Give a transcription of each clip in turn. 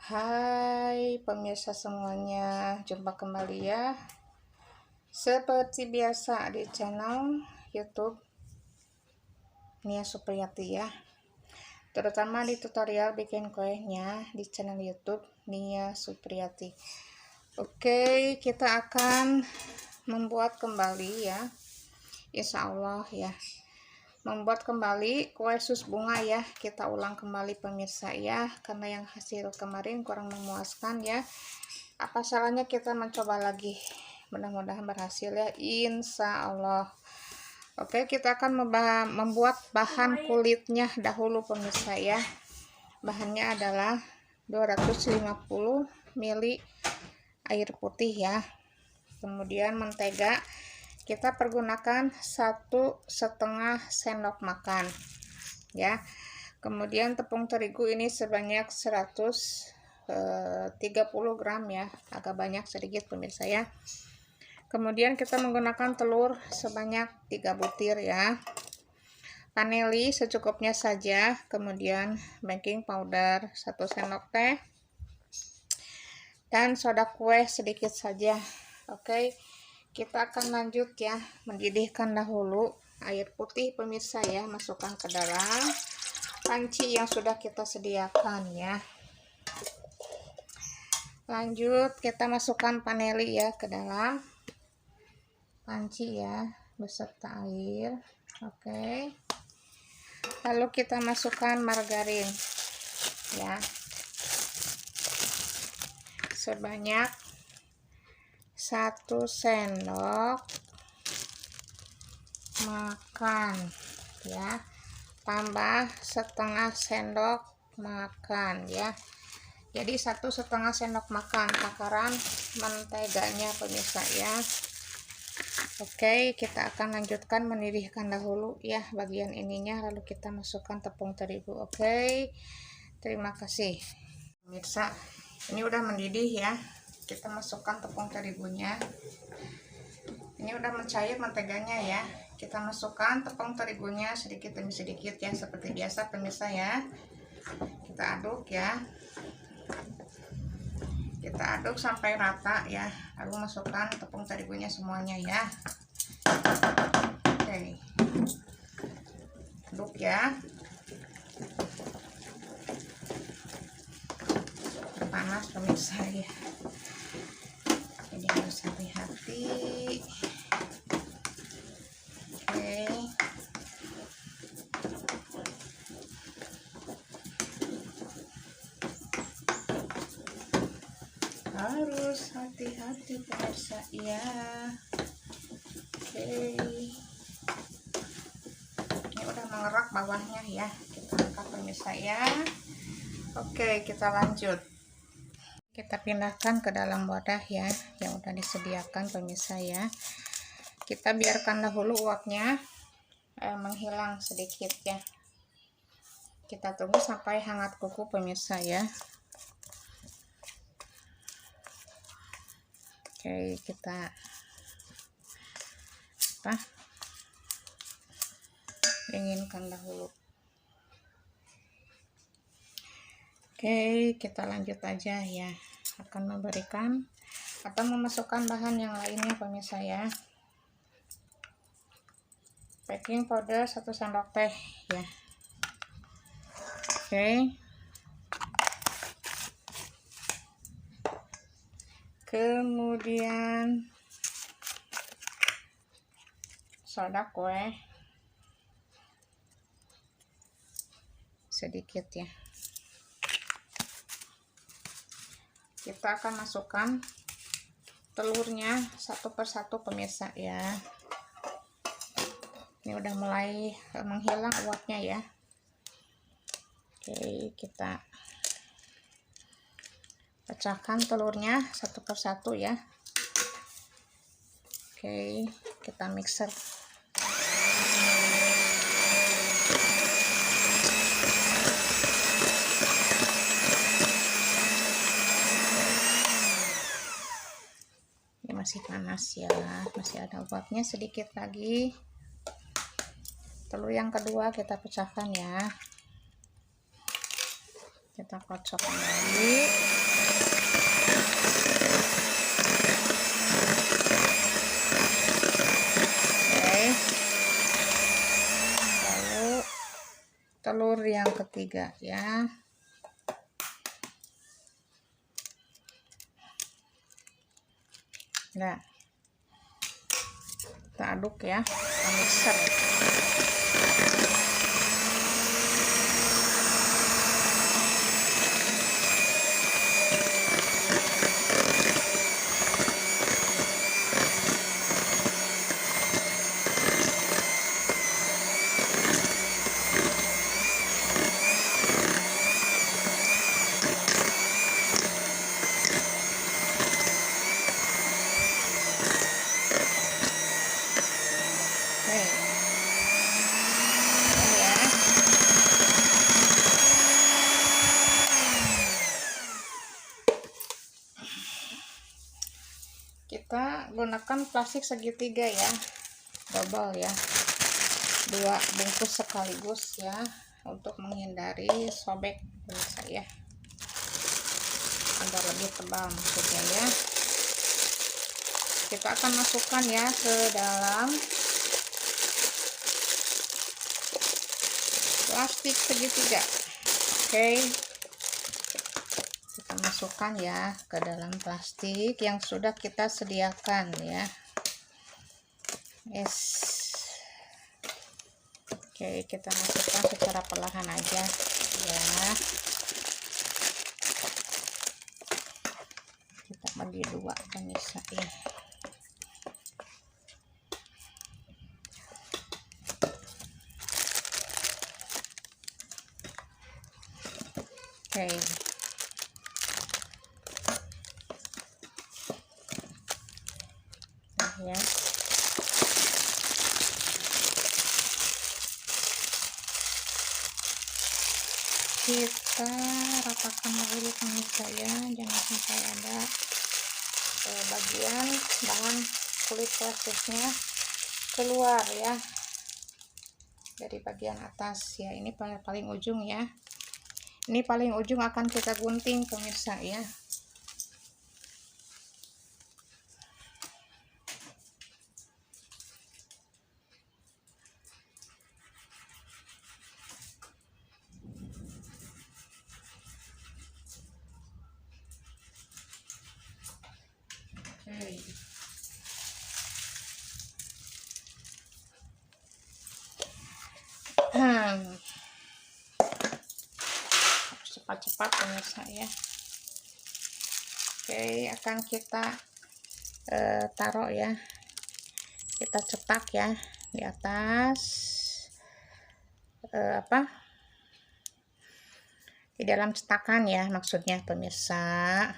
Hai pemirsa semuanya, jumpa kembali ya. Seperti biasa di channel YouTube Nia Supriyati ya. Terutama di tutorial bikin kuenya di channel YouTube Nia Supriyati. Oke, kita akan membuat kembali ya. Insya Allah ya. Membuat kembali kue sus bunga ya. Kita ulang kembali pemirsa ya, karena yang hasil kemarin kurang memuaskan ya. Apa salahnya kita mencoba lagi, mudah-mudahan berhasil ya, insya Allah. Oke, kita akan membuat bahan kulitnya dahulu pemirsa ya. Bahannya adalah 250 ml air putih ya, kemudian mentega kita pergunakan 1,5 sendok makan ya. Kemudian tepung terigu ini sebanyak 130 gram ya, agak banyak sedikit pemirsa ya. Kemudian kita menggunakan telur sebanyak 3 butir ya, vanili secukupnya saja, kemudian baking powder 1 sendok teh, dan soda kue sedikit saja. Oke, kita akan lanjut ya, mendidihkan dahulu air putih pemirsa ya. Masukkan ke dalam panci yang sudah kita sediakan ya. Lanjut kita masukkan vanili ya ke dalam panci ya, beserta air. Oke, lalu kita masukkan margarin ya, sebanyak 1 sendok makan ya, tambah setengah sendok makan ya. Jadi 1,5 sendok makan takaran menteganya pemirsa ya. Oke, kita akan lanjutkan mendidihkan dahulu ya bagian ininya, lalu kita masukkan tepung terigu. Oke, terima kasih pemirsa. Ini udah mendidih ya, kita masukkan tepung terigunya. Ini udah mencair menteganya ya, kita masukkan tepung terigunya sedikit demi sedikit ya, seperti biasa pemirsa ya. Kita aduk ya, kita aduk sampai rata ya, lalu masukkan tepung terigunya semuanya ya. Oke, aduk ya, panas pemirsa ya, jadi harus hati-hati. Oke, harus hati-hati pemirsa ya. Oke, ini udah mengerak bawahnya ya, kita angkat pemirsa ya. Oke, kita lanjut, kita pindahkan ke dalam wadah ya yang udah disediakan pemirsa ya. Kita biarkan dahulu uapnya menghilang sedikit ya, kita tunggu sampai hangat kuku pemirsa ya. Oke, kita dinginkan dahulu. Oke, kita lanjut aja ya, akan memberikan atau memasukkan bahan yang lainnya pemirsa ya. Baking powder 1 sendok teh ya. Oke, kemudian soda kue sedikit ya. Kita akan masukkan telurnya satu persatu pemirsa ya. Ini udah mulai menghilang uapnya ya. Oke, kita pecahkan telurnya satu persatu ya. Oke, kita mixer. Ini masih panas ya, masih ada uapnya sedikit lagi. Telur yang kedua kita pecahkan ya. Kita kocok kembali. Oke. Lalu telur yang ketiga ya. Nah, kita aduk ya, kita mixer. Kita gunakan plastik segitiga ya, double ya, 2 bungkus sekaligus ya, untuk menghindari sobek bisa ya, agar lebih tebal maksudnya ya. Kita akan masukkan ya ke dalam plastik segitiga. Oke, kita masukkan ya ke dalam plastik yang sudah kita sediakan ya. Yes. Oke, kita masukkan secara perlahan aja ya. Kita bagi 2 kan bisa ya. Oke. Nah, ya. Kita ratakan dulu pemirsa ya, jangan sampai ada bagian bahan kulit plastiknya keluar ya dari bagian atas ya. Ini paling ujung ya, ini paling ujung akan kita gunting pemirsa ya. Cepat-cepat pemirsa ya. Oke, akan kita taruh ya, kita cetak ya di atas di dalam cetakan ya, maksudnya pemirsa.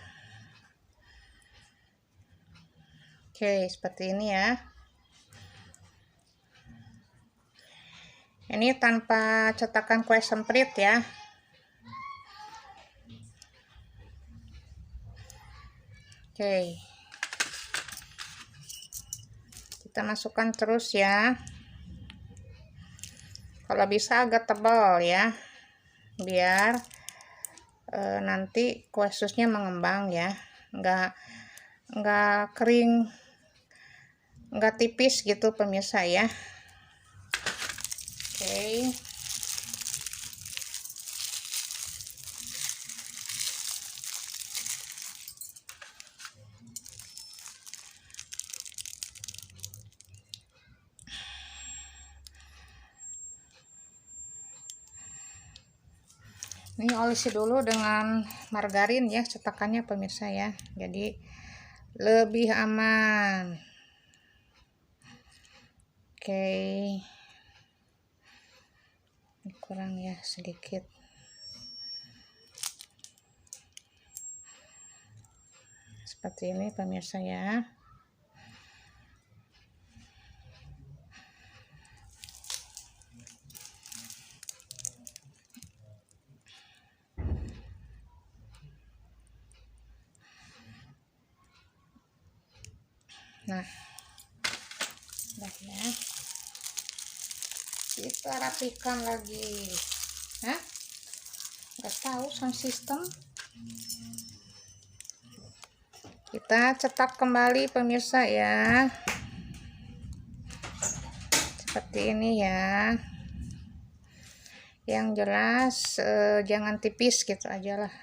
Oke, seperti ini ya. Ini tanpa cetakan kue semprit ya. Oke, kita masukkan terus ya, kalau bisa agak tebal ya, biar nanti kue susnya mengembang ya, nggak kering, nggak tipis gitu pemirsa ya. Oke. Ini olesi dulu dengan margarin ya cetakannya pemirsa ya, jadi lebih aman. Oke, kurang ya sedikit. Seperti ini pemirsa ya. Nah, udah ya, kita rapikan lagi. Hah? Nggak tahu sound system. Kita cetak kembali pemirsa ya, seperti ini ya. Yang jelas jangan tipis gitu aja lah.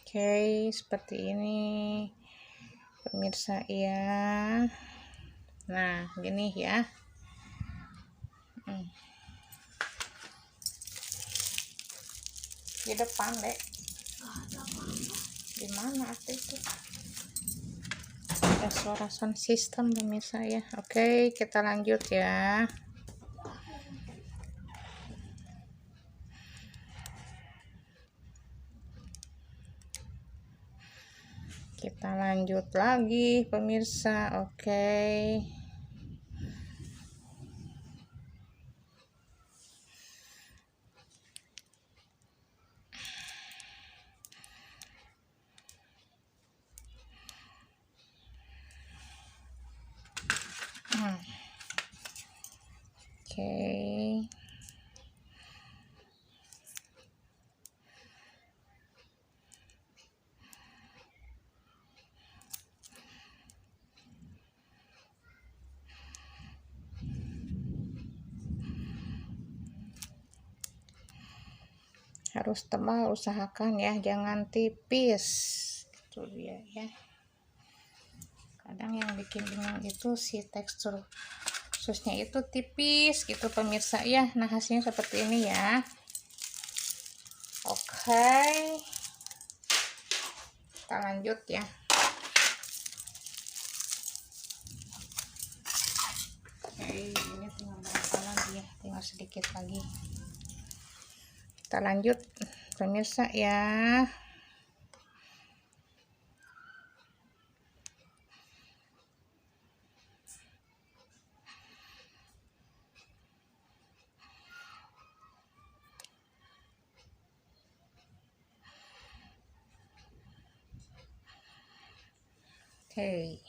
Oke, seperti ini pemirsa ya. Nah gini ya. Di depan dek. Di mana itu? Ada suara sound system pemirsa ya. Oke, kita lanjut ya. Kita lanjut lagi pemirsa. Oke. Oke. Harus tebal, usahakan ya, jangan tipis. Itu dia ya. Kadang yang bikin bingung itu si tekstur susnya itu tipis gitu pemirsa ya. Nah hasilnya seperti ini ya. Oke, kita lanjut ya. Oke, ini tinggal berapa lagi ya, tinggal sedikit lagi. Kita lanjut pemirsa ya. Oke.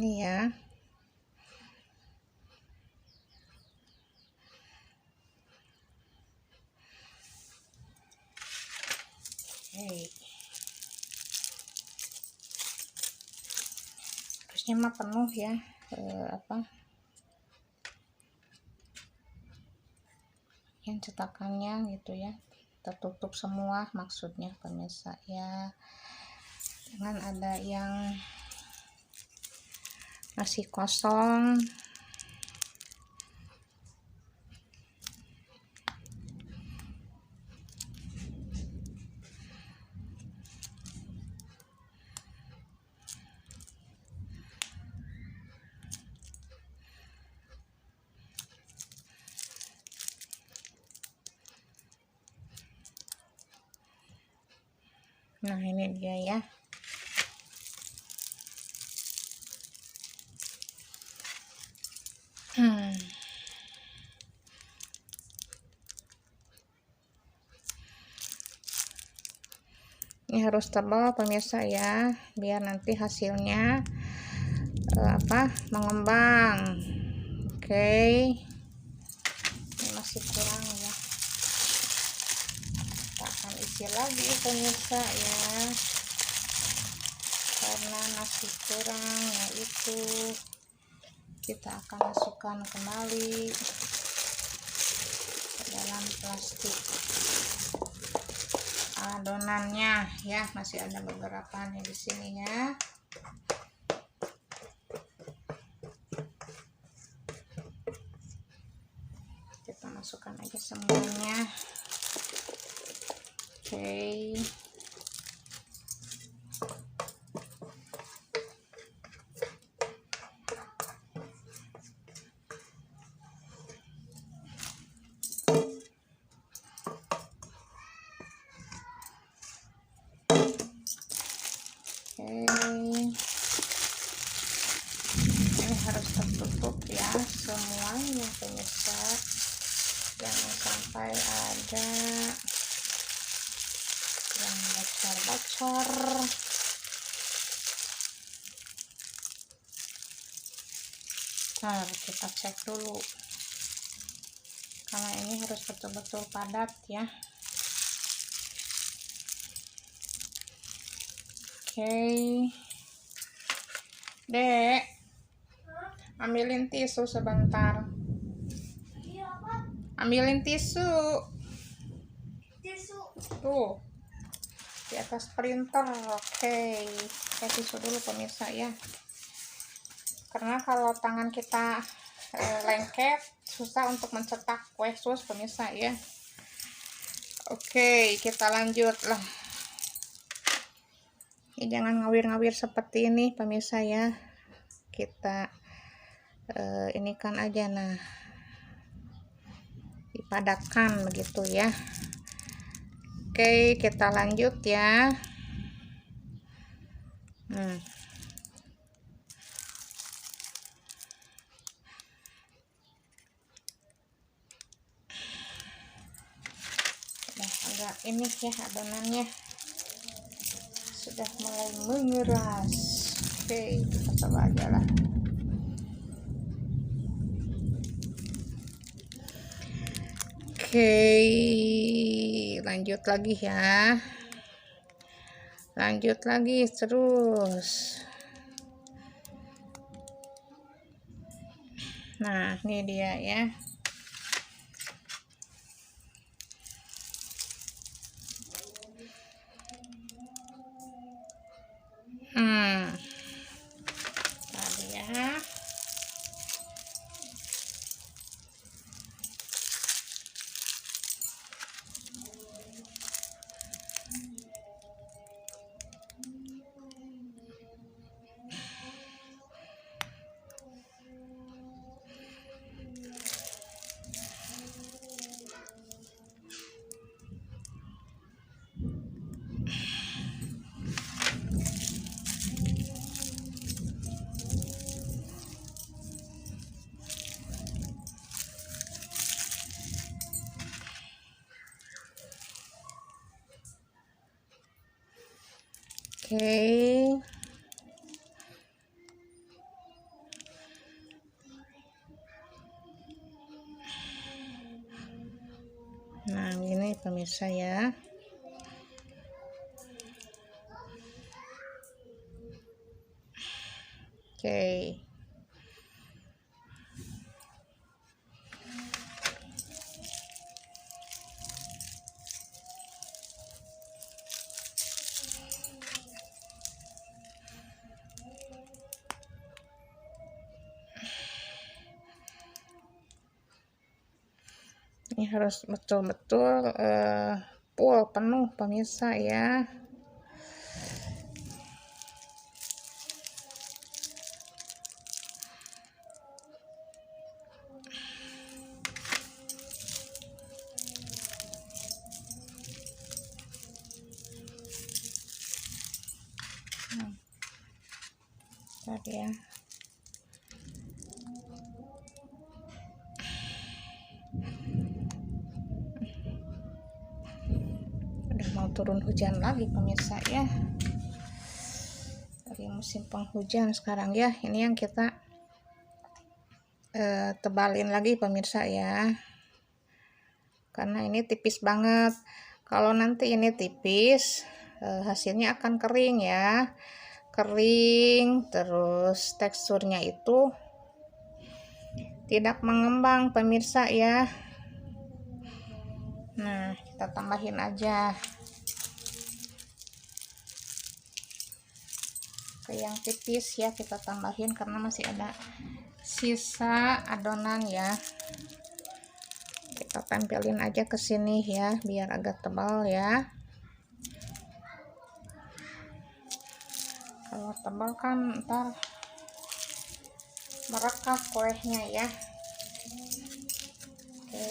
Ini ya. Harusnya mah penuh ya, yang cetakannya gitu ya, tertutup semua maksudnya pemirsa ya. Jangan ada yang masih kosong. Nah ini dia ya. Ini harus tebal pemirsa ya, biar nanti hasilnya mengembang. Oke. Ini masih kurang ya. Kita akan isi lagi pemirsa ya. Karena masih kurang, yaitu kita akan masukkan kembali ke dalam plastik adonannya ya. Masih ada beberapa nih di sini ya. Kita masukkan aja semuanya. Oke. Oke. bocor. Nah, kita cek dulu karena ini harus betul-betul padat ya. Oke. Dek, ambilin tisu sebentar. Ambilin tisu. Tuh, di atas printer. Oke, saya tisu dulu pemirsa ya. Karena kalau tangan kita lengket, susah untuk mencetak kue sus pemirsa ya. Oke, kita lanjut lah. Ini jangan ngawir-ngawir seperti ini pemirsa ya. Kita ini kan aja, nah dipadatkan begitu ya. Oke, kita lanjut ya. Udah agak ini ya, adonannya sudah mulai mengeras. Oke, kita coba aja lah. Oke, lanjut lagi ya. Lanjut lagi terus. Nah, ini dia ya. Tadi ya. Oke. Nah, ini pemirsa ya. Oke. Ini harus betul-betul full penuh pemirsa ya. Tadi ya. Udah mau turun hujan lagi pemirsa ya. Dari musim penghujan sekarang ya. Ini yang kita tebalin lagi pemirsa ya. Karena ini tipis banget. Kalau nanti ini tipis, hasilnya akan kering ya. Kering, terus teksturnya itu tidak mengembang pemirsa ya. Nah, kita tambahin aja ke yang tipis ya, kita tambahin karena masih ada sisa adonan ya. Kita tempelin aja ke sini ya, biar agak tebal ya. Kalau tebal kan ntar merekah kuenya ya. Oke.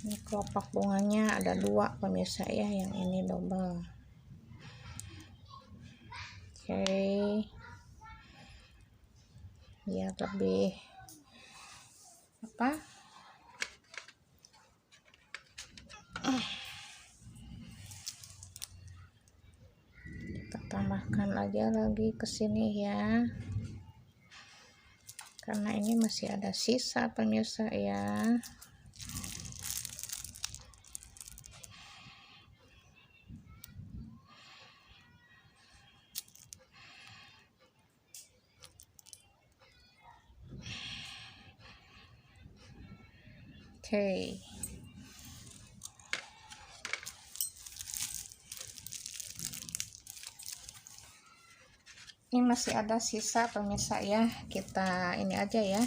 Ini kelopak bunganya ada 2 pemirsa ya, yang ini double. Oke. Biar lebih arahkan aja lagi ke sini ya, karena ini masih ada sisa pemirsa ya. Oke. Ini masih ada sisa pemirsa ya, kita ini aja ya,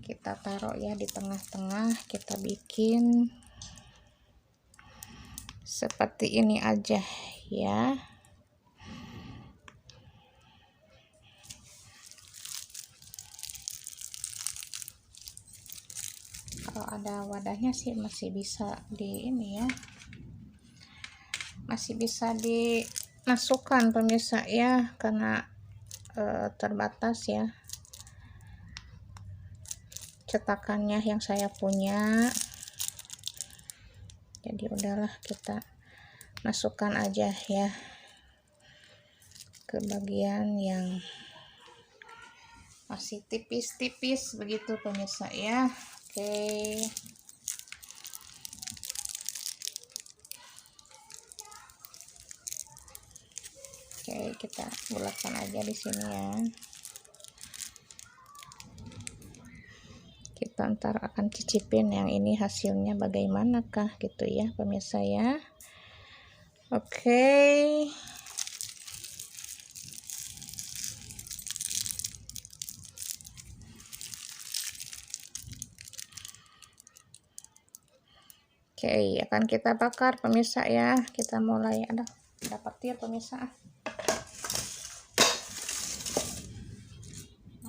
kita taruh ya di tengah-tengah, kita bikin seperti ini aja ya. Kalau ada wadahnya sih masih bisa di ini ya, masih bisa dimasukkan pemirsa ya, karena terbatas ya cetakannya yang saya punya. Jadi udahlah, kita masukkan aja ya ke bagian yang masih tipis-tipis begitu pemirsa ya. Oke. Oke, kita bulatkan aja di sini ya. Kita ntar akan cicipin yang ini hasilnya bagaimanakah gitu ya pemirsa ya. Oke. Oke, akan kita bakar pemirsa ya. Kita mulai, ada petir pemirsa.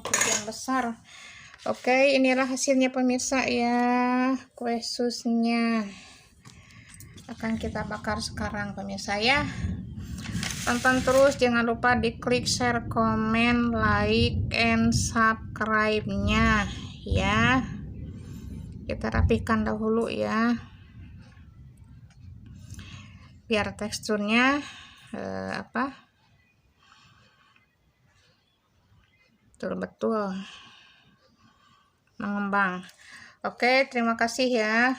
Yang besar. Oke, inilah hasilnya pemirsa ya. Kue susnya akan kita bakar sekarang pemirsa ya. Tonton terus, jangan lupa diklik share, komen, like, and subscribe-nya ya. Kita rapihkan dahulu ya, biar teksturnya betul-betul mengembang. Oke, terima kasih ya.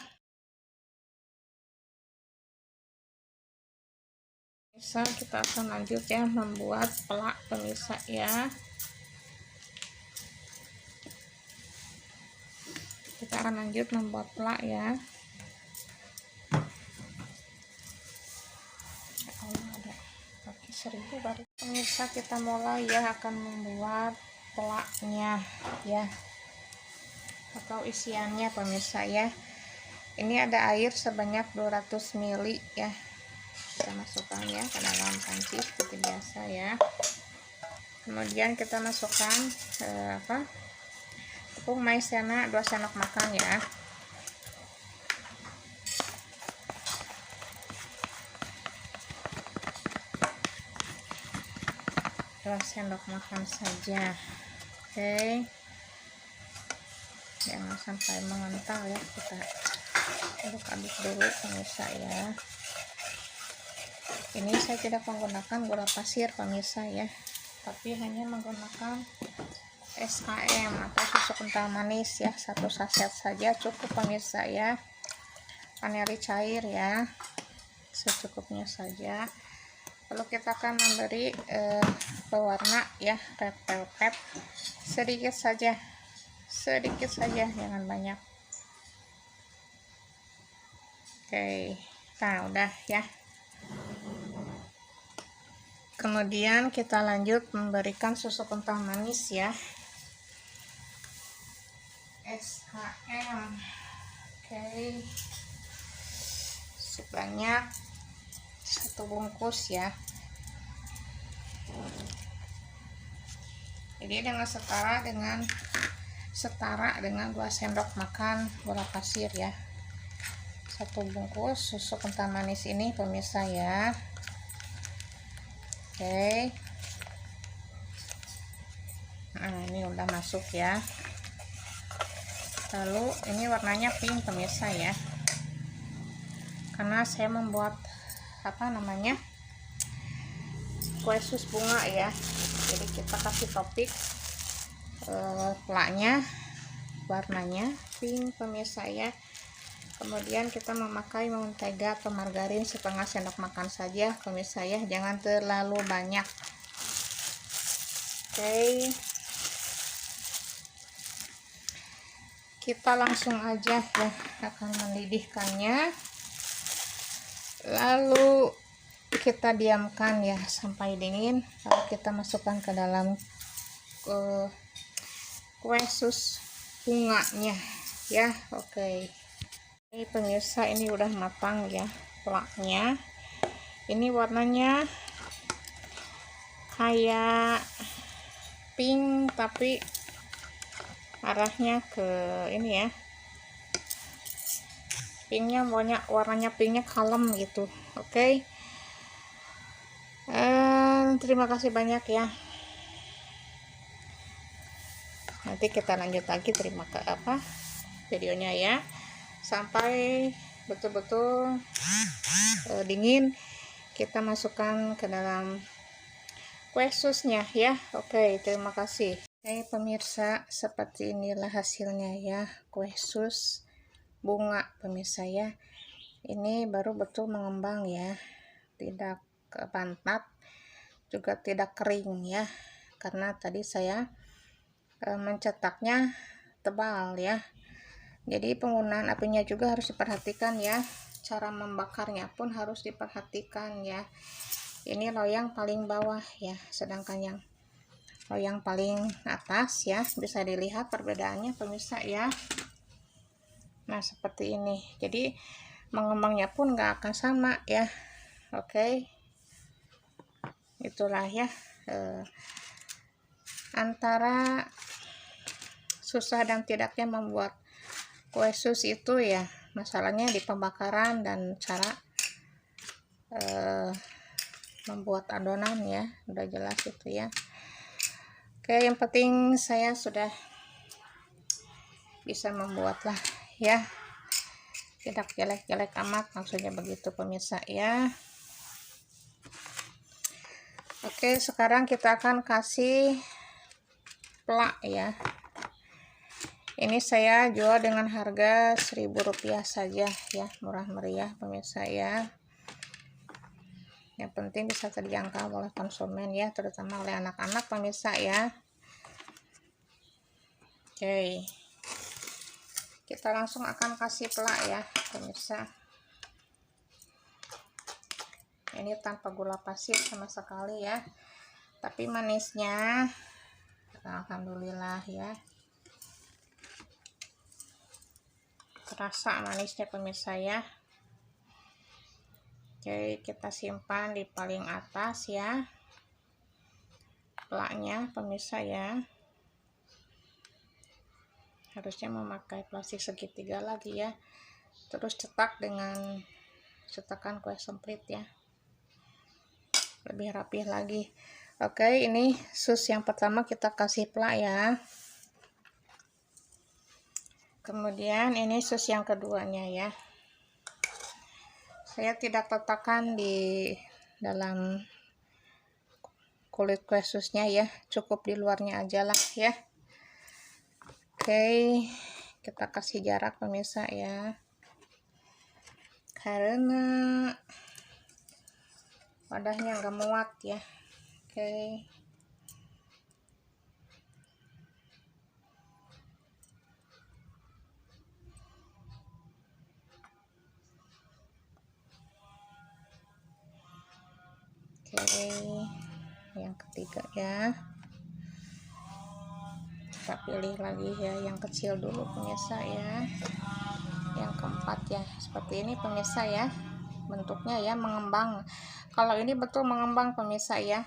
Pemirsa, kita akan lanjut ya membuat pelak pemirsa ya. Kita akan lanjut membuat pelak ya. Kaki 1000 baru pemirsa, kita mulai ya akan membuat pelaknya ya, atau isiannya pemirsa ya. Ini ada air sebanyak 200 ml ya, kita masukkan ya ke dalam panci seperti biasa ya. Kemudian kita masukkan tepung maizena 2 sendok makan ya. Sendok makan saja. Oke, jangan sampai mengental ya, kita aduk-aduk dulu pemirsa ya. Ini saya tidak menggunakan gula pasir pemirsa ya, tapi hanya menggunakan SKM atau susu kental manis ya, 1 saset saja cukup pemirsa ya. Vanili cair ya, secukupnya saja. Lalu kita akan memberi pewarna ya, red velvet sedikit saja, jangan banyak. Oke, nah udah ya. Kemudian kita lanjut memberikan susu kental manis ya, SKM. Oke, sebanyak 1 bungkus ya. Jadi setara dengan 2 sendok makan gula pasir ya. 1 bungkus susu kental manis ini pemirsa ya. Oke. Nah, ini udah masuk ya. Lalu ini warnanya pink pemirsa ya, karena saya membuat kue sus bunga ya. Jadi kita kasih topik pelaknya warnanya pink pemirsa ya. Kemudian kita memakai mentega atau margarin setengah sendok makan saja pemirsa ya, jangan terlalu banyak. Oke, kita langsung aja ya akan mendidihkannya, lalu kita diamkan ya sampai dingin, lalu kita masukkan ke dalam kue sus bunganya ya. Oke. Ini pemirsa, ini udah matang ya pelaknya. Ini warnanya kayak pink tapi arahnya ke ini ya, pinknya warnanya pinknya kalem gitu. Oke. Terima kasih banyak ya. Nanti kita lanjut lagi videonya ya, sampai betul-betul dingin. Kita masukkan ke dalam kue susnya ya. Oke, terima kasih. Oke pemirsa, seperti inilah hasilnya ya, kue sus bunga pemirsa ya. Ini baru betul mengembang ya, tidak kepantat juga tidak kering ya, karena tadi saya mencetaknya tebal ya. Jadi penggunaan apinya juga harus diperhatikan ya, cara membakarnya pun harus diperhatikan ya. Ini loyang paling bawah ya, sedangkan yang loyang paling atas ya, bisa dilihat perbedaannya pemirsa ya. Nah seperti ini, jadi mengembangnya pun nggak akan sama ya. Oke, itulah ya, antara susah dan tidaknya membuat kue sus itu ya, masalahnya di pembakaran dan cara membuat adonan ya, udah jelas itu ya. Oke, yang penting saya sudah bisa membuat lah ya, tidak jelek-jelek amat, maksudnya begitu pemirsa ya. Oke, sekarang kita akan kasih plak ya. Ini saya jual dengan harga Rp1.000 saja ya, murah meriah pemirsa ya. Yang penting bisa terjangkau oleh konsumen ya, terutama oleh anak-anak pemirsa ya. Oke, kita langsung akan kasih plak ya pemirsa. Ini tanpa gula pasir sama sekali ya, tapi manisnya alhamdulillah ya, terasa manisnya pemirsa ya. Oke, kita simpan di paling atas ya plaknya pemirsa ya. Harusnya memakai plastik segitiga lagi ya, terus cetak dengan cetakan kue semprit ya, lebih rapih lagi. Oke, ini sus yang pertama kita kasih plak ya. Kemudian ini sus yang keduanya ya. Saya tidak letakkan di dalam kulit kue susnya ya, cukup di luarnya aja lah ya. Oke, kita kasih jarak pemirsa ya, karena wadahnya nggak muat ya. Oke, yang ketiga ya, kita pilih lagi ya, yang kecil dulu pemirsa ya. Yang keempat ya, seperti ini pemirsa ya, bentuknya ya mengembang. Kalau ini betul mengembang pemirsa ya,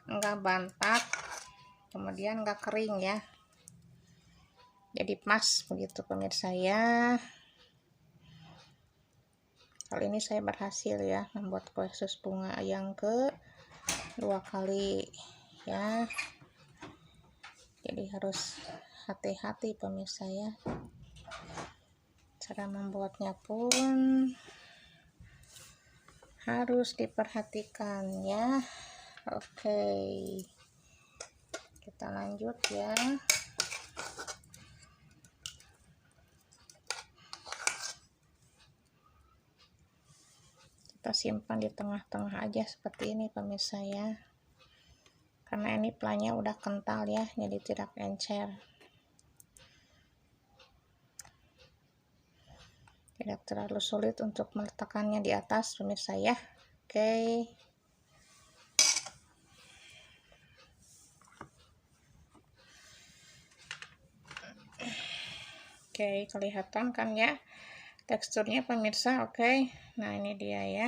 enggak bantat, kemudian enggak kering ya, jadi pas begitu pemirsa ya. Kali ini saya berhasil ya membuat kue sus bunga yang kedua kali ya, jadi harus hati-hati pemirsa ya. Cara membuatnya pun harus diperhatikan ya. Oke, kita lanjut ya. Kita simpan di tengah-tengah aja seperti ini pemirsa ya, karena ini planya udah kental ya, jadi tidak encer, tidak terlalu sulit untuk meletakkannya di atas pemirsa ya. Oke, kelihatan kan ya teksturnya pemirsa. Oke, nah ini dia ya.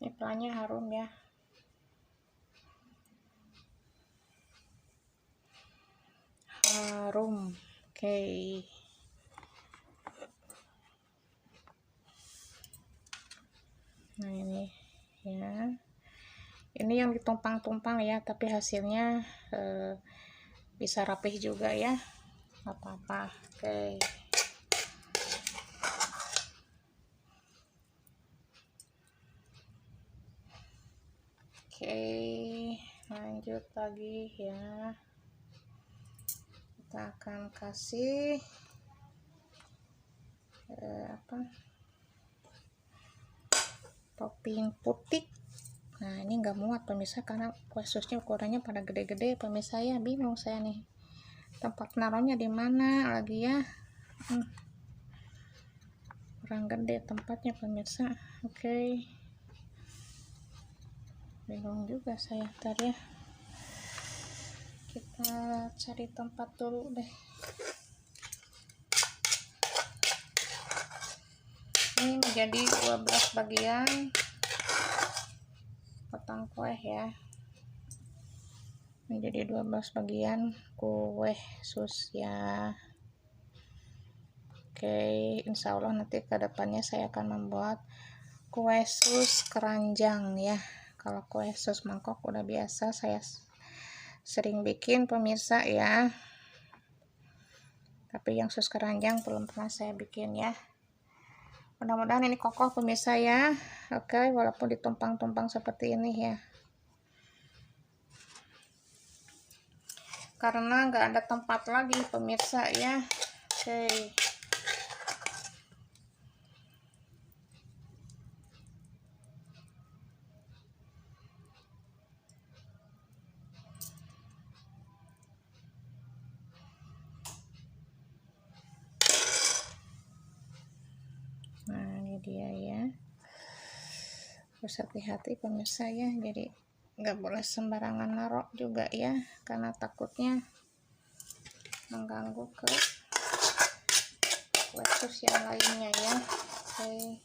Ini planya harum ya. Harum. Oke. Nah ini ya. Ini yang ditumpang-tumpang ya, tapi hasilnya bisa rapih juga ya. Gak apa-apa. Oke. Oke, lanjut lagi ya. Kita akan kasih topping putih. Nah ini nggak muat pemirsa, karena kue susnya ukurannya pada gede-gede pemirsa ya. Bingung saya nih tempat naruhnya di mana lagi ya. Kurang gede tempatnya pemirsa. Oke, bingung juga saya. Ntar ya, kita cari tempat dulu deh. Ini menjadi 12 bagian potong kue ya, menjadi 12 bagian kue sus ya. Oke, insya Allah nanti ke depannya saya akan membuat kue sus keranjang ya. Kalau kue sus mangkok udah biasa saya sering bikin pemirsa ya, tapi yang sus keranjang belum pernah saya bikin ya. Mudah-mudahan ini kokoh pemirsa ya. Oke, walaupun ditumpang-tumpang seperti ini ya, karena nggak ada tempat lagi pemirsa ya. Oke, nah ini dia ya. Harus hati-hati pemirsa ya, jadi nggak boleh sembarangan naruh juga ya, karena takutnya mengganggu ke kue sus yang lainnya ya. Oke,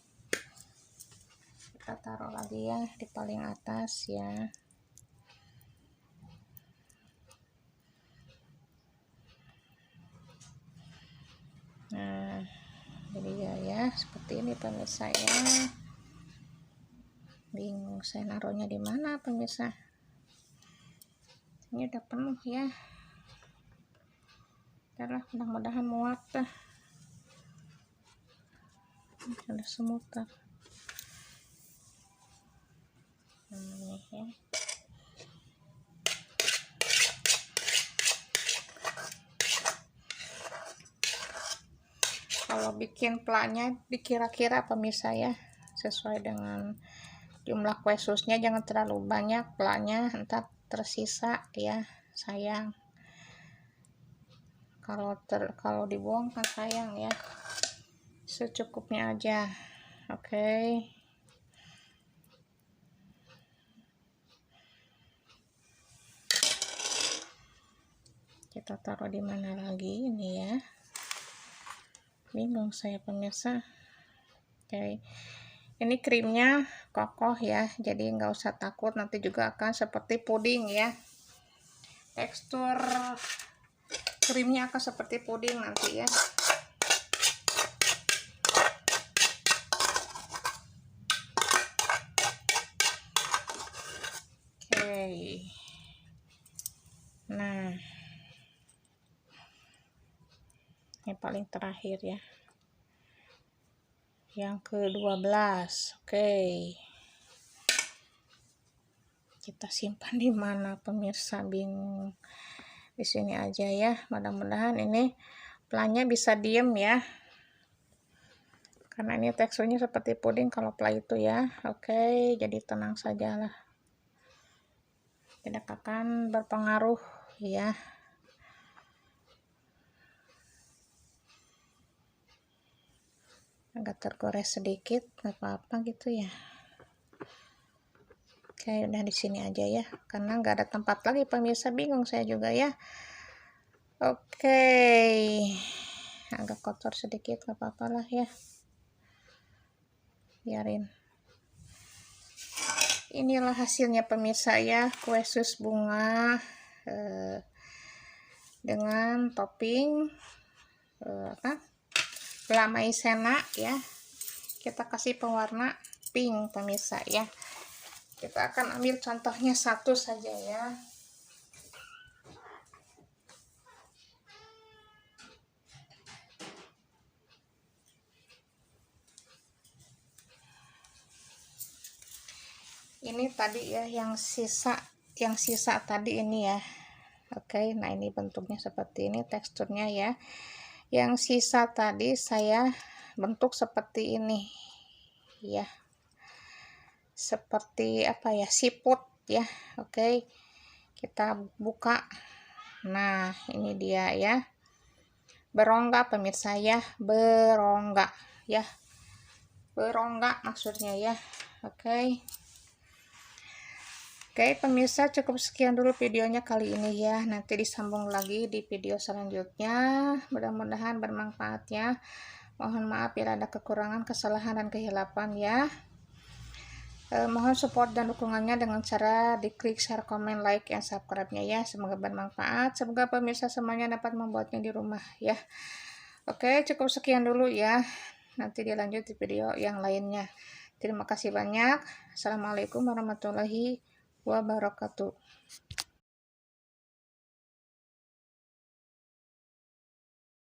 kita taruh lagi ya di paling atas ya. Nah jadi ya seperti ini pemirsa ya. Bingung saya naruhnya di mana pemirsa. Ini udah penuh ya. Udah, mudah-mudahan muat dah. Ada semutar. Ini ya. Kalau bikin planya dikira-kira pemirsa ya, sesuai dengan jumlah kue susnya, jangan terlalu banyak planya, entar tersisa ya, sayang. Kalau dibuang kan sayang ya. Secukupnya aja. Oke. Kita taruh di mana lagi ini ya? Bingung saya pemirsa. Oke. Ini krimnya kokoh ya, jadi nggak usah takut, nanti juga akan seperti puding ya. Tekstur krimnya akan seperti puding nanti ya. Oke. Nah paling terakhir ya, yang ke-12. Oke, kita simpan di mana pemirsa, bingung. Di sini aja ya, mudah-mudahan ini planya bisa diem ya, karena ini teksturnya seperti puding kalau pla itu ya. Oke, jadi tenang sajalah, tidak akan berpengaruh ya. Agak tergores sedikit, nggak apa-apa gitu ya. Oke, udah di sini aja ya, karena nggak ada tempat lagi pemirsa, bingung saya juga ya. Oke, agak kotor sedikit, nggak apa-apa lah ya, biarin. Inilah hasilnya pemirsa ya, kue sus bunga dengan topping gula maizena ya. Kita kasih pewarna pink pemirsa ya. Kita akan ambil contohnya satu saja ya. Ini tadi ya yang sisa tadi ini ya. Oke, nah ini bentuknya seperti ini, teksturnya ya. Yang sisa tadi saya bentuk seperti ini ya, seperti apa ya, siput ya. Oke, kita buka. Nah ini dia ya, berongga pemirsa ya, berongga ya, berongga maksudnya ya. Oke, pemirsa, cukup sekian dulu videonya kali ini ya. Nanti disambung lagi di video selanjutnya. Mudah-mudahan bermanfaat ya. Mohon maaf bila ada kekurangan, kesalahan, dan kehilapan ya. Mohon support dan dukungannya dengan cara diklik share, komen, like, dan subscribe-nya ya. Semoga bermanfaat. Semoga pemirsa semuanya dapat membuatnya di rumah ya. Oke, cukup sekian dulu ya. Nanti dilanjut di video yang lainnya. Terima kasih banyak. Assalamualaikum warahmatullahi wabarakatuh.